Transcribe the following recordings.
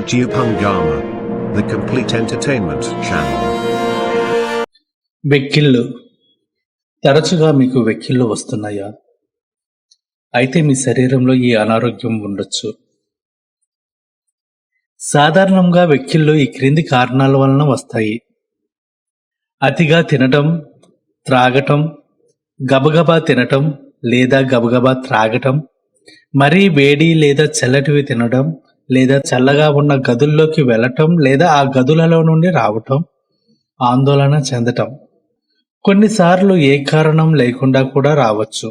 YouTube Hungama, the complete entertainment channel. వెక్కిళ్ళు. తరచుగా మీకు వెక్కిళ్ళు వస్తున్నాయా? అయితే మీ శరీరంలో ఈ అనారోగ్యం ఉండొచ్చు. సాధారణంగా వెక్కిళ్ళు ఈ క్రింది కారణాల వలన వస్తాయి. అతిగా తినటం, త్రాగటం, గబగబా తినటం లేదా గబగబా త్రాగటం, మరీ వేడి లేదా చల్లటివి తినడం, లేదా చల్లగా ఉన్న గదుల్లోకి వెళ్ళటం లేదా ఆ గదులలో నుండి రావటం, ఆందోళన చెందటం. కొన్నిసార్లు ఏ కారణం లేకుండా కూడా రావచ్చు.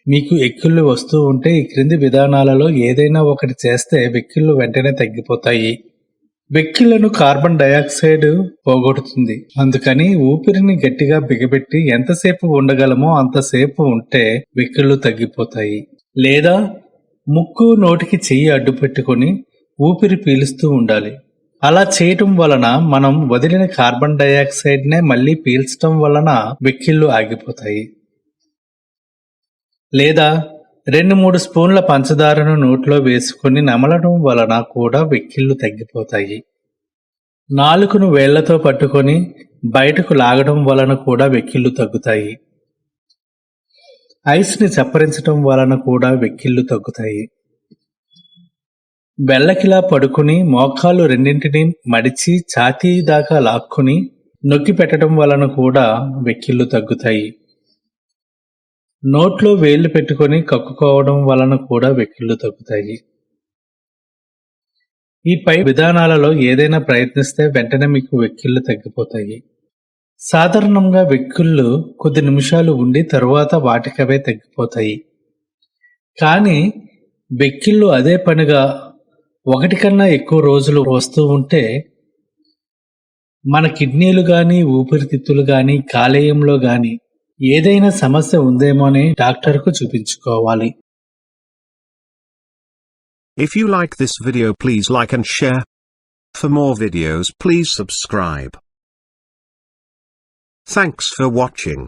మీకు వెక్కిళ్ళు వస్తూ ఉంటే ఈ క్రింది విధానాలలో ఏదైనా ఒకటి చేస్తే వెక్కిళ్ళు వెంటనే తగ్గిపోతాయి. వెక్కిళ్లను కార్బన్ డయాక్సైడ్ పోగొడుతుంది. అందుకని ఊపిరిని గట్టిగా బిగబెట్టి ఎంతసేపు ఉండగలమో అంతసేపు ఉంటే వెక్కిళ్ళు తగ్గిపోతాయి. లేదా ముక్కు నోటికి చెయ్యి అడ్డు పెట్టుకొని ఊపిరి పీలుస్తూ ఉండాలి. అలా చేయటం వలన మనం వదిలిన కార్బన్ డయాక్సైడ్ నే మళ్ళీ పీల్చటం వలన వెక్కిళ్ళు ఆగిపోతాయి. లేదా 2-3 స్పూన్ల పంచదారను నోట్లో వేసుకొని నమలడం వలన కూడా వెక్కిళ్ళు తగ్గిపోతాయి. నాలుకను వేళ్లతో పట్టుకొని బయటకు లాగడం వలన కూడా వెక్కిళ్ళు తగ్గుతాయి. ఐస్ని చప్పరించటం వలన కూడా వెక్కిళ్ళు తగ్గుతాయి. బెల్లకిలా పడుకుని మోకాళ్ళు రెండింటినీ మడిచి ఛాతీ దాకా లాక్కుని నొక్కి పెట్టడం వలన కూడా వెక్కిళ్ళు తగ్గుతాయి. నోట్లో వేళ్లు పెట్టుకొని కక్కుకోవడం వలన కూడా వెక్కిళ్ళు తగ్గుతాయి. ఈ పై విధానాలలో ఏదైనా ప్రయత్నిస్తే వెంటనే మీకు వెక్కిళ్ళు తగ్గిపోతాయి. సాధారణంగా వెక్కిళ్ళు కొద్ది నిమిషాలు ఉండి తరువాత వాటికవే తగ్గిపోతాయి. కానీ వెక్కిళ్ళు అదే పనిగా 1 కన్నా ఎక్కువ రోజులు వస్తూ ఉంటే మన కిడ్నీలు గాని, ఊపిరితిత్తులు గాని, కాలేయంలో గాని ఏదైనా సమస్య ఉందేమోని డాక్టర్కు చూపించుకోవాలి. If you like this video, please like and share. For more videos, please subscribe. Thanks for watching.